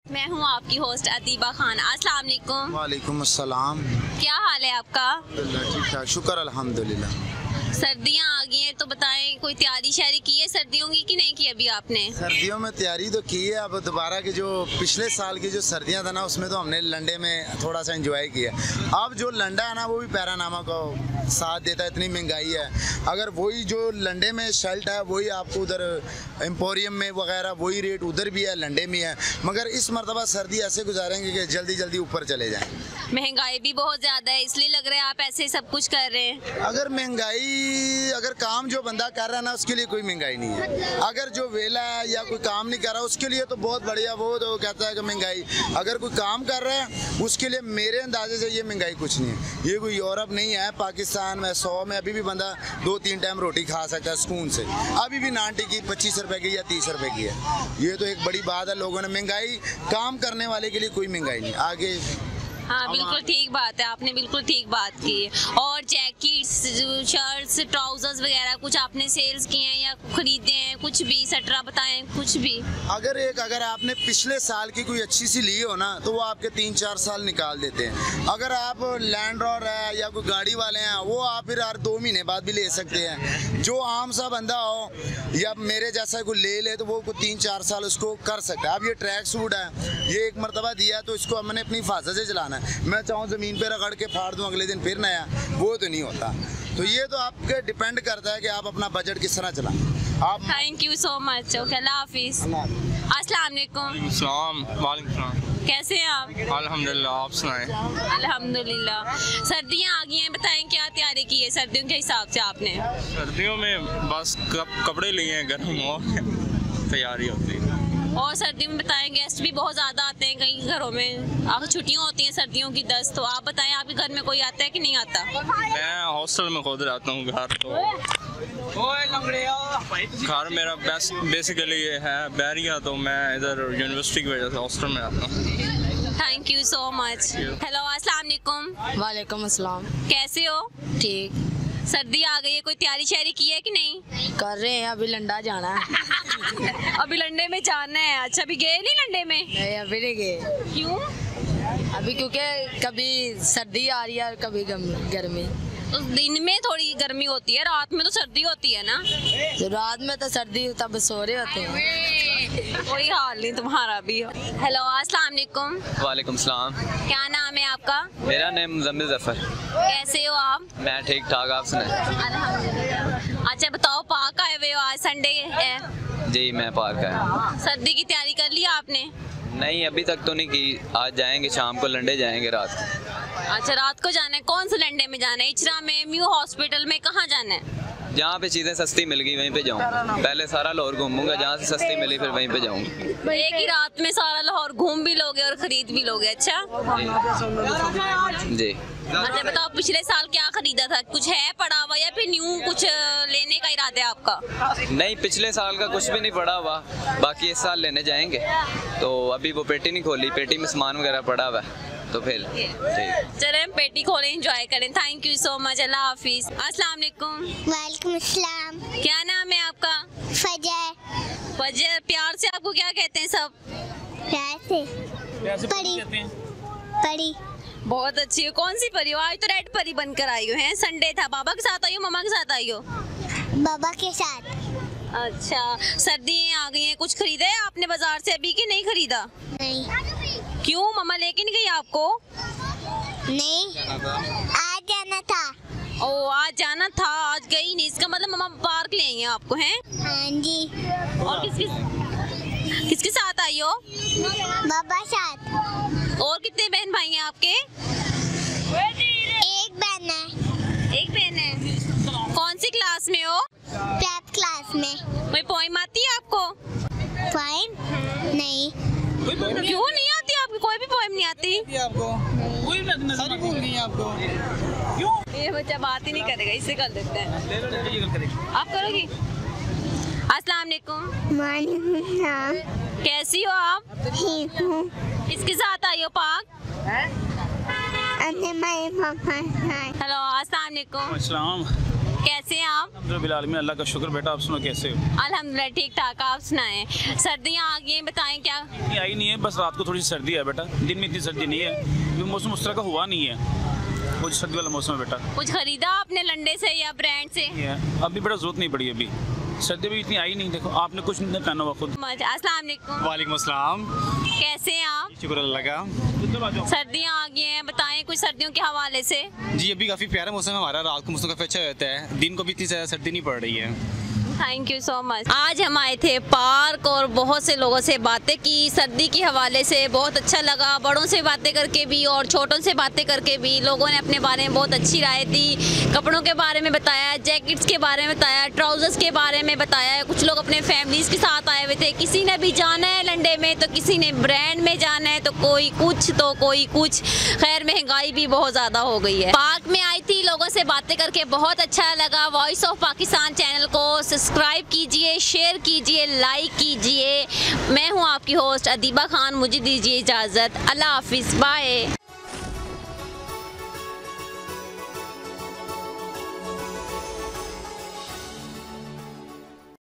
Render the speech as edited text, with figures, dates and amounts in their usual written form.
मैं हूँ आपकी होस्ट अतीबा खान। अस्सलाम वालेकुम। वालेकुम अस्सलाम। क्या हाल है आपका? ठीक ठाक, शुक्र अल्हम्दुलिल्लाह। सर्दियाँ आ गई हैं तो बताएं, कोई तैयारी शायरी की है सर्दियों की कि नहीं की अभी आपने? सर्दियों में तैयारी तो की है। अब दोबारा की जो पिछले साल की जो सर्दियाँ था ना, उसमें तो हमने लंडे में थोड़ा सा एंजॉय किया। अब जो लंडा है ना, वो भी पैरानामा का साथ देता है। इतनी महंगाई है, अगर वही जो लंडे में शर्ट है वही आपको उधर एम्पोरियम में वगैरह वही रेट उधर भी है, लंडे में है। मगर इस मरतबा सर्दी ऐसे गुजारेंगे कि जल्दी जल्दी ऊपर चले जाएँ। महंगाई भी बहुत ज़्यादा है, इसलिए लग रहा है आप ऐसे सब कुछ कर रहे हैं। अगर महंगाई, अगर काम जो बंदा कर रहा है ना, उसके लिए कोई महंगाई नहीं है। अगर जो वेला है या कोई काम नहीं कर रहा, उसके लिए तो बहुत बढ़िया, वो तो कहता है कि महंगाई। अगर कोई काम कर रहा है उसके लिए मेरे अंदाजे से ये महंगाई कुछ नहीं है। ये कोई यूरोप नहीं है, पाकिस्तान में 100 में अभी भी बंदा 2-3 टाइम रोटी खा सकता है सुकून से। अभी भी नान टिक्की 25 रुपए की या 30 रुपए की है। ये तो एक बड़ी बात है। लोगों ने महंगाई, काम करने वाले के लिए कोई महंगाई नहीं आगे। हाँ बिल्कुल ठीक बात है, आपने बिल्कुल ठीक बात की है। और जैकेट्स, शर्ट्स, ट्राउजर्स वगैरह कुछ आपने सेल्स किए हैं या खरीदे हैं? कुछ भी सटरा बताएं, कुछ भी। अगर आपने पिछले साल की कोई अच्छी सी ली हो ना, तो वो आपके 3-4 साल निकाल देते हैं। अगर आप लैंड रोवर है या कोई गाड़ी वाले हैं, वो आप फिर 2 महीने बाद भी ले सकते हैं। जो आम सा बंदा हो या मेरे जैसा कोई ले तो वो 3-4 साल उसको कर सकता है। अब ये ट्रैक सूट है, ये एक मरतबा दिया तो इसको मैंने अपनी हिफाजत से चलाना। मैं चाहूँ ज़मीन पे रगड़ के फाड़ दूँ अगले दिन फिर नया, वो तो नहीं होता। तो ये तो आपके डिपेंड करता है कि आप अपना बजट किस तरह चलाएं। आप thank you so much. Okay, अल्लाह हाफिज़। अस्सलाम वालेकुम। कैसे हैं आप? अल्हम्दुलिल्लाह, आप सुनाएं। अल्हम्दुलिल्लाह। सर्दियाँ आ गई हैं, बताएं क्या तैयारी की है सर्दियों के हिसाब से आपने? सर्दियों में बस कपड़े लिए हैं, गर्म हो तैयारी होती है। और सर्दियों में बताएं, गेस्ट भी बहुत ज़्यादा आते हैं कई घरों में। आखिर छुट्टियाँ होती हैं सर्दियों की 10, तो आप बताएं आपके घर में कोई आता है कि नहीं आता? मैं हॉस्टल में खुद रहता हूँ। घर तो घर मेरा बेसिकली है बैरिया, तो मैं इधर यूनिवर्सिटी की वजह से हॉस्टल में रहता हूँ। Thank you so much. Hello, अस्सलाम वालेकुम। वालेकुम अस्सलाम। कैसे हो? ठीक। सर्दी आ गई है, कोई तैयारी शैरी की है कि नहीं? कर रहे हैं, अभी लंडा जाना है। अभी लंडे में जाना है? अच्छा, अभी गए नहीं लंडे में? नहीं, अभी नहीं गए। क्यों? अभी क्योंकि कभी सर्दी आ रही है और कभी गर्मी। तो दिन में थोड़ी गर्मी होती है, रात में तो सर्दी होती है ना? तो रात में तो सर्दी, तब सो रहे होते हैं। कोई हाल नहीं तुम्हारा भी। हेलो, अस्सलाम वालेकुम। वालेकुम सलाम। क्या नाम है आपका? मेरा नाम मुज़म्मिल ज़फ़र। कैसे हो आप? मैं ठीक ठाक, आप सुनाएं। अल्हम्दुलिल्लाह। अच्छा बताओ, पाक आए हुए हो, आज संडे है? जी मैं पार्क है। सर्दी की तैयारी कर ली आपने? नहीं अभी तक तो नहीं की, आज जाएंगे, शाम को लंडे जाएंगे रात को। अच्छा, रात को जाना है? कौन से लंडे में जाना है? इचरा में, म्यू हॉस्पिटल में, कहाँ जाना है? जहाँ पे चीज़ें सस्ती मिल गई वहीं पे जाऊँगा। पहले सारा लाहौर घूमूंगा, जहाँ से सस्ती मिली फिर वहीं पे जाऊँगा। एक ही रात में सारा लाहौर घूम भी लोगे और खरीद भी लोगे? अच्छा जी। अच्छा बताओ, पिछले साल क्या खरीदा था? कुछ है पड़ा हुआ या फिर न्यू कुछ लेने का इरादा है आपका? नहीं, पिछले साल का कुछ भी नहीं पड़ा हुआ, बाकी इस साल लेने जाएंगे। तो अभी वो पेटी नहीं खोली, पेटी में सामान वगैरह पड़ा हुआ है, तो फिर ठीक। चले हम पेटी खोलें, एंजॉय करें। Thank you so much. अल्लाह हाफिज। अस्सलाम वालेकुम। वालेकुम अस्सलाम। क्या नाम है आपका? फजर। फजर। प्यार से आपको क्या कहते हैं सब? प्यार से परी। परी। बहुत अच्छी हो। कौन सी परी हो? आज तो रेड परी बनकर आई हो। हैं, संडे था, बाबा के साथ आई हो, मम्मा के साथ आई हो? बाबा के साथ। अच्छा, सर्दी आ गई हैं, कुछ खरीदा है आपने बाजार से अभी कि नहीं खरीदा? नहीं। क्यों, मम्मा लेके नहीं गई आपको? नहीं, आज जाना था। ओ, आज जाना था, आज गई नहीं, इसका मतलब मम्मा पार्क ले आई हैं आपको? हैं? हाँ जी। और किसके साथ आई हो? बाबा साथ। और कितने बहन भाई हैं आपके? एक बहन है। एक बहन है। कौन सी क्लास में हो? प्रेप क्लास में। कोई पोइम आती है आपको? पोइम? नहीं। क्यों नहीं आती आपको? कोई भी पोइम नहीं आती आपको? सारी भूल गई आपको? क्यों? ये बच्चा बात ही नहीं करेगा, इससे कर देते हैं। आप करोगी? अस्सलाम वालेकुम। कैसी हो आप? ठीक हूँ। किसके साथ आई हो पाक? अपने माई पापा। हेलो, अस्सलाम वालेकुम। अस्सलाम। कैसे हैं आप? बिलालमीन अल्लाह का शुक्र। बेटा आप सुनो कैसे हो? अल्हम्दुलिल्लाह ठीक ठाक। आप सुनाएं, सर्दियाँ आ गई हैं, बताएं क्या? नहीं आई नहीं है, बस रात को थोड़ी सी सर्दी है बेटा, दिन में इतनी सर्दी नहीं है, क्योंकि मौसम उस तरह का हुआ नहीं है, कुछ सर्दी वाला मौसम है बेटा। कुछ खरीदा आपने लंडे से या ब्रांड से? अभी बेटा जरूरत नहीं पड़ी, अभी सर्दी भी इतनी आई नहीं। देखो आपने कुछ नहीं पहना हुआ खुद। अस्सलाम वालेकुम। वालेकुम अस्सलाम। कैसे हैं आप? शुक्र अल्लाह का। सर्दियाँ आ गई हैं, बताएं कुछ सर्दियों के हवाले से। जी अभी काफ़ी प्यारा मौसम है हमारा, रात को मौसम काफ़ी अच्छा रहता है, दिन को भी इतनी ज़्यादा सर्दी नहीं पड़ रही है। Thank you so much. आज हम आए थे पार्क और बहुत से लोगों से बातें की सर्दी के हवाले से, बहुत अच्छा लगा। बड़ों से बातें करके भी और छोटों से बातें करके भी लोगों ने अपने बारे में बहुत अच्छी राय दी। कपड़ों के बारे में बताया, जैकेट्स के बारे में बताया, ट्राउजर्स के बारे में बताया। कुछ लोग अपने फैमिलीज के साथ आए हुए थे, किसी ने भी जाना है लंडे में तो किसी ने ब्रांड में जाना है, तो कोई कुछ तो कोई कुछ। खैर महंगाई भी बहुत ज़्यादा हो गई है। पार्क में आई थी, लोगों से बातें करके बहुत अच्छा लगा। वॉइस ऑफ पाकिस्तान चैनल को सब्सक्राइब कीजिए, शेयर कीजिए, लाइक कीजिए। मैं हूं आपकी होस्ट अदीबा खान, मुझे दीजिए इजाज़त। अल्लाह हाफिज़, बाय।